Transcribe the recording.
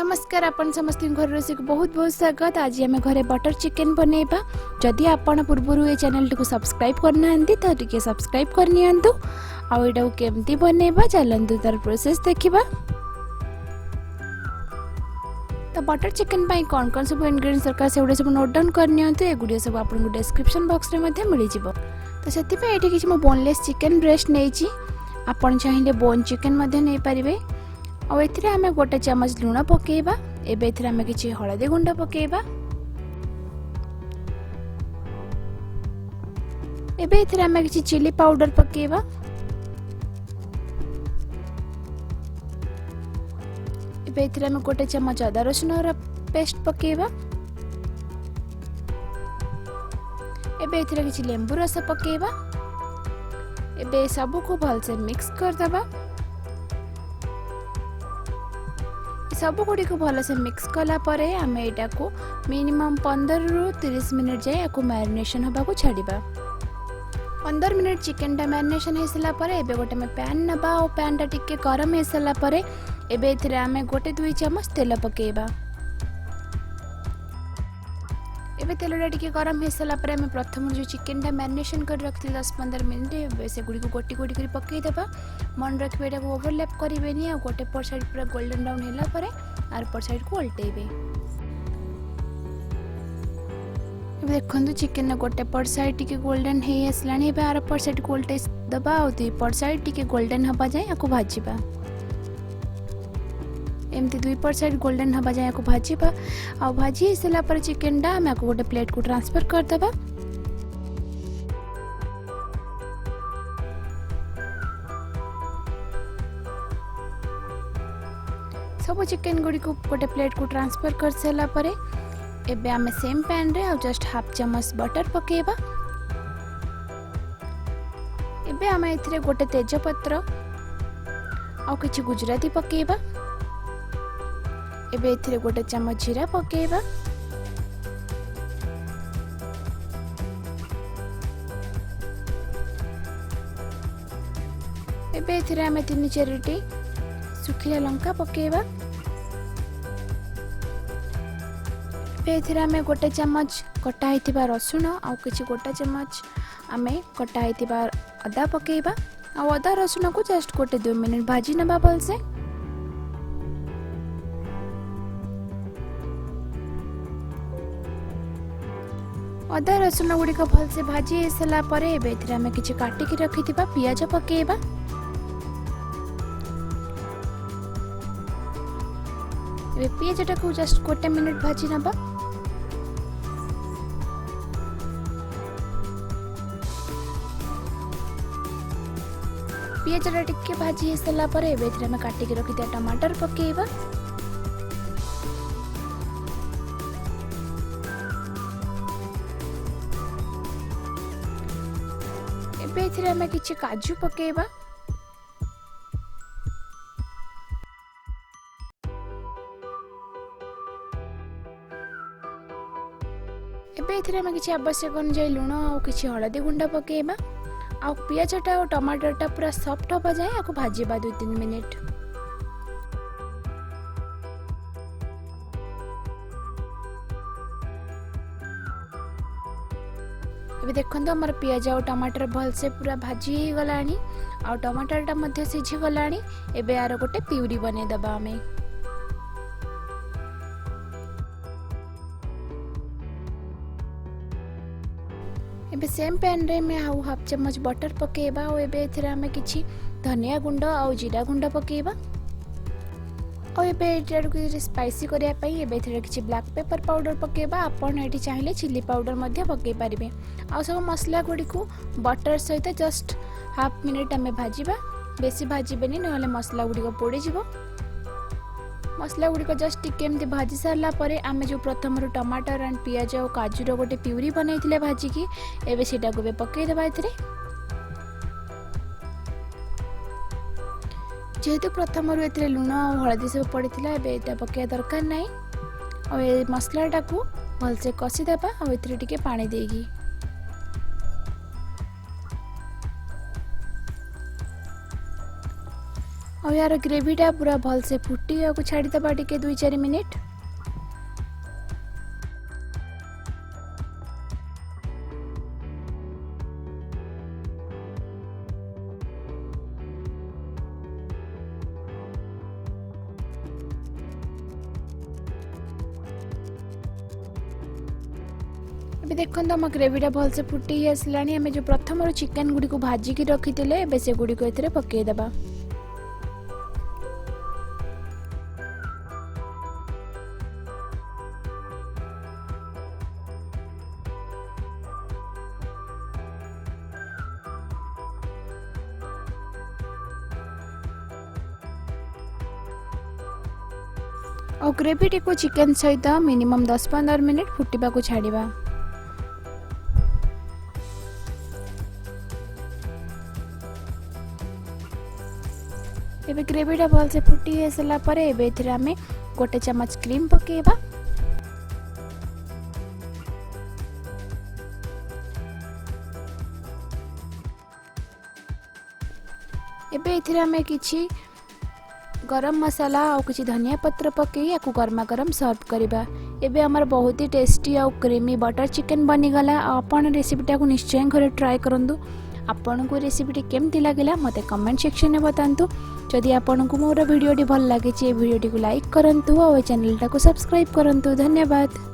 नमस्कार आपण समस्त घर रोसे को बहुत बहुत स्वागत। आज आम घरे बटर चिकेन बनैबा। जदि आपण पूर्व ये चैनल को सब्सक्राइब करना तो टिके सब्सक्राइब करनी आटा को केमती बनैबा चलतु तार प्रोसेस देखा। तो बटर चिकेन पाई कौन कौन सब इंग्रेडिएंट्स दरकार से सब नोट डाउन करनी एगुड़िया सब आपको डिस्क्रिप्शन बॉक्स में मिल जाव। तो से किसी मो बोनलेस चिकेन ब्रेस्ट नहीं आपन चाहिए बोन चिकेन नहीं पारे। और एथिरे हमें गोटे चमच लुण पकेबा। एबे एथिरे हमें किछि हळदी गुंड पकेबा। एबे एथिरे हमें किछि चिली पाउडर पकेबा। एबे एथिरे हमें गोटे चमच अदा रसुन पेस्ट पकेबा। एबे एथिरे किछि लेंबू रस पकेबा। एबे सब को भल से मिक्स कर दबा। सब गुड़ी को भल से मिक्स कला परे आमे एटा को मिनिमम 15 रु 30 मिनिट जाए याको मैरिनेशन होबा को छाड़ीबा। 15 मिनिट चिकन टा मैरिनेशन हे सला परे एबे गोटे में पैन नबा और पैन टा टिके गरम हे सला परे एबे एथिरे आमे गोटे 2 चम्मच तेल पकेबा। एबे तेलटा टिके गरम हे सला परे आमे प्रथम जो चिकन टा मैरिनेशन कर रखथि 10-15 मिनिट एबे से गुड़ी को गोटी गोटी कर पकेई देबा। मन रखबे एटा को ओवरलैप करिवेनी आ गोटे पर साइड पूरा गोल्डन ब्राउन होला परे आर पर साइड को उल्टेबे। एबे देखंतु चिकन गोटे पर साइड टिके गोल्डन हे असलानी एबे आर पर साइड को उल्टे दबा और दुई पर साइड टिके गोल्डन हबा जाय याको भाजीबा। एमती दुई पर साइड गोल्डन हबा जाय याको भाजीबा। आ भाजी हेसला पर चिकन डा हम याको गोटे प्लेट को ट्रांसफर कर दबा। सब चिकन गुड़ी को गोटे प्लेट को ट्रांसफर कर सारा परे एबे आमे सेम पैन रे जस्ट हाफ चम्मच बटर पकेबा। एबे आमे इथरे गोटे तेज पत्र आ किछि गुजराती पकेबा। एबे इथरे गोटे चम्मच जीरा पकेबा। एबे इथरे आमे 3-4 सुखिला लंका पकेबा। एथिरे आमे गोटे चम्मच कटा हेतिबा रसुण आ किछि गोटा चम्मच आमे कटा हेतिबा अदा पकेबा। आ अदा रसुण को जस्ट गोटे 2 मिनिट भाजी नबा भल से। अदा रसुण गुडी को भल से भाजी हेसला परे एबे एथिरे आमे किछि काटी के रखितिबा पियाज पकेबा। एबे पियाज को जस्ट गोटे मिनिट भाजी नबा। पियाज टिके भाजी हेसला परे एबे एथिरे हम काटी के रखिता टमाटर पकेबा। एबे एथिरे हम किछि काजू पकेबा। एबे एथिरे हम किछि आवश्यक अनुसार लुण और किछि हळदी गुंडा पकेबा। आ पियाजटा और टमाटरटा पूरा सॉफ्ट होबा जाए याको भाजीबा 2-3 मिनिट। एबे देखंतु हमर पियाज और टमाटर भल से पूरा भाजी हे गलानी आ टमाटरटा मध्ये सिझी गलानी। एबे आरो गोटे प्यूरी बने दबा हमें। एबे सेम पैन रे में हाउ हाफ चम्मच बटर पकेबा और एबे एथिरे हमें किछि धनिया गुंड और जीरा गुंड पकेबा। और एबे एटा को स्पाइसी करिया पई एबे एथिरे किछि ब्लैक पेपर पाउडर पकेबा। आपण एठी चाहिले चिली पाउडर मध्ये पके पारिबे। आ सब मसला गुडी को बटर सहित जस्ट हाफ मिनिट हमें भाजीबा। बेसी भाजीबेनी नहले मसला गुडी को पोड़ी जिवो। मसला गुडी को जस्ट टिके एमती भाजी सारला परे आमे जो प्रथम टमाटर एंड पियाज और काजू रो गोटे प्यूरी बनैथिले भाजी की एबे सेटा को बे पके देबा। एथिरे जेहेतु प्रथम एथिरे लुण और हळदी सब पड़िथिला एबे एटा पके दरकार नै। और ए मसलाटा को भल से कसी देबा और एथिरे टिके पानी देगी। और यार ग्रेवीटा पूरा भल से फुटी को छाड़ीदबा टिके 2-4 मिनिट। अभी देखो आम ग्रेवीटा भल से फुटी आसला। आम जो प्रथम चिकेन गुड़ी को भाजिकी रखी थे से गुड़ी को ए पकईदबा। और ग्रेवीटी को चिकेन सहित मिनिमम 10-15 मिनिट फुटिबा को छाड़िबा। एबे ग्रेवीटा भल से फुटी आसला परे एबे एथिरा हमें 1 चम्मच क्रीम पकेबा। एबे एथिरा हमें किछि गरम मसाला और किसी धनिया पत्र पकई या गरमा गरम सर्व करवा। एबे हमार बहुत ही टेस्टी और क्रीमी बटर चिकेन बनीगला। आपन रेसिपीटा को निश्चय घरे ट्राए करंतु। आपन को रेसिपीटी केमती लगिला मते कमेंट सेक्शन में बतांतु। जदि आपन को मोर वीडियोटी भल लागे चे वीडियोटी को लाइक करंतु और चैनल टा को सब्सक्राइब करंतु। धन्यवाद।